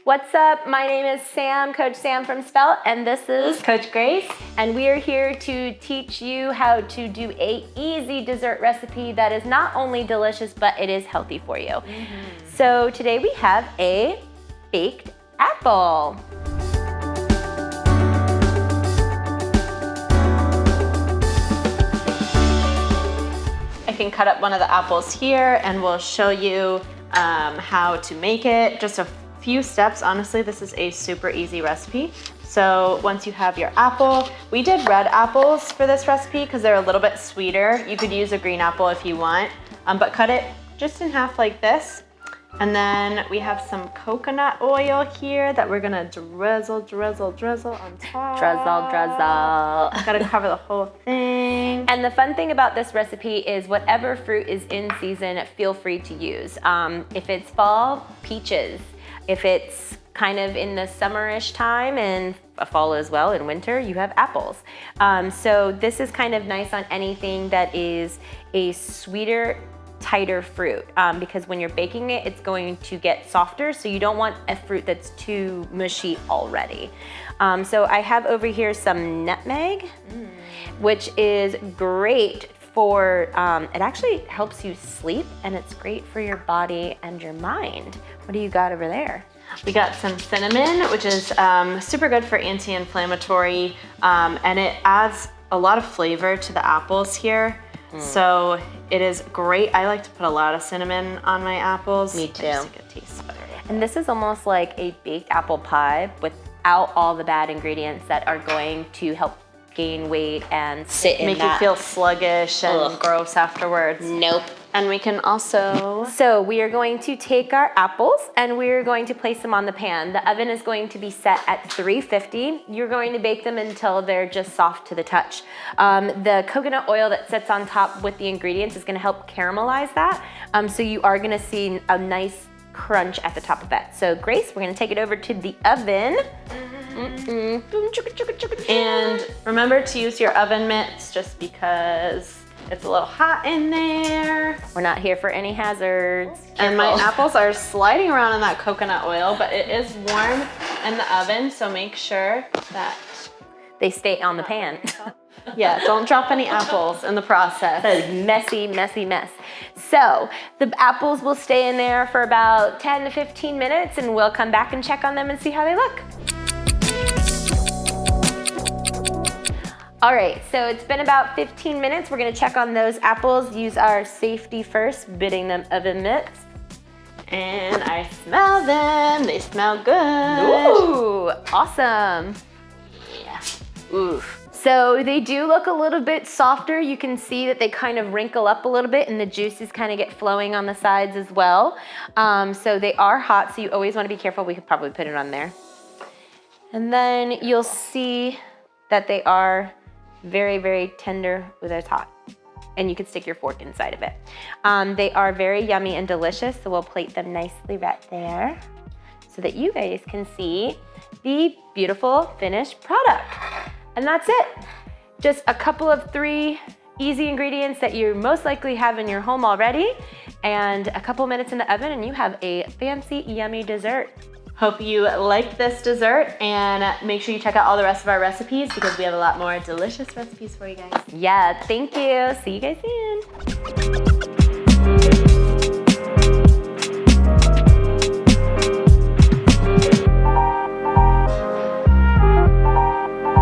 What's up? My name is Sam, Coach Sam from Svelte, and this is Coach Grace. And we are here to teach you how to do a easy dessert recipe that is not only delicious, but it is healthy for you. So today we have a baked apple. I can cut up one of the apples here and we'll show you how to make it. Just a few steps. Honestly, this is a super easy recipe. So once you have your apple, we did red apples for this recipe because they're a little bit sweeter. You could use a green apple if you want, but cut it just in half like this. And then we have some coconut oil here that we're gonna drizzle on top. Drizzle. Gotta cover the whole thing. And the fun thing about this recipe is whatever fruit is in season, feel free to use. If it's fall, peaches. If it's kind of in the summerish time and fall as well, in winter, you have apples. So this is kind of nice on anything that is a sweeter, tighter fruit, because when you're baking it, it's going to get softer, so you don't want a fruit that's too mushy already. So I have over here some nutmeg, which is great for, it actually helps you sleep, and it's great for your body and your mind. What do you got over there? We got some cinnamon, which is super good for anti-inflammatory, and it adds a lot of flavor to the apples here. So it is great. I like to put a lot of cinnamon on my apples. Me too. Just to get taste better. And this is almost like a baked apple pie without all the bad ingredients that are going to help gain weight and sit in Make you feel sluggish and gross afterwards. Nope. And we can also... So we are going to take our apples and we're going to place them on the pan. The oven is going to be set at 350. You're going to bake them until they're just soft to the touch. The coconut oil that sits on top with the ingredients is gonna help caramelize that. So you are gonna see a nice crunch at the top of it. So Grace, we're gonna take it over to the oven. And remember to use your oven mitts just because it's a little hot in there. We're not here for any hazards. And my apples are sliding around in that coconut oil, but it is warm in the oven, so make sure that they stay on the pan. Yeah, don't drop any apples in the process. That is messy, messy mess. So the apples will stay in there for about 10 to 15 minutes and we'll come back and check on them and see how they look. All right, so it's been about 15 minutes. We're gonna check on those apples, use our safety first, bidding them oven mitts. And I smell them, they smell good. Ooh, awesome. Yeah. Ooh. So they do look a little bit softer. You can see that they kind of wrinkle up a little bit and the juices kind of get flowing on the sides as well. So they are hot, so you always wanna be careful. We could probably put it on there. And then you'll see that they are very, very tender with it's hot. And you can stick your fork inside of it. They are very yummy and delicious, so we'll plate them nicely right there so that you guys can see the beautiful finished product. And that's it. Just a couple of 3 easy ingredients that you most likely have in your home already, and a couple minutes in the oven and you have a fancy, yummy dessert. Hope you liked this dessert, and make sure you check out all the rest of our recipes because we have a lot more delicious recipes for you guys. Yeah, thank you. See you guys soon.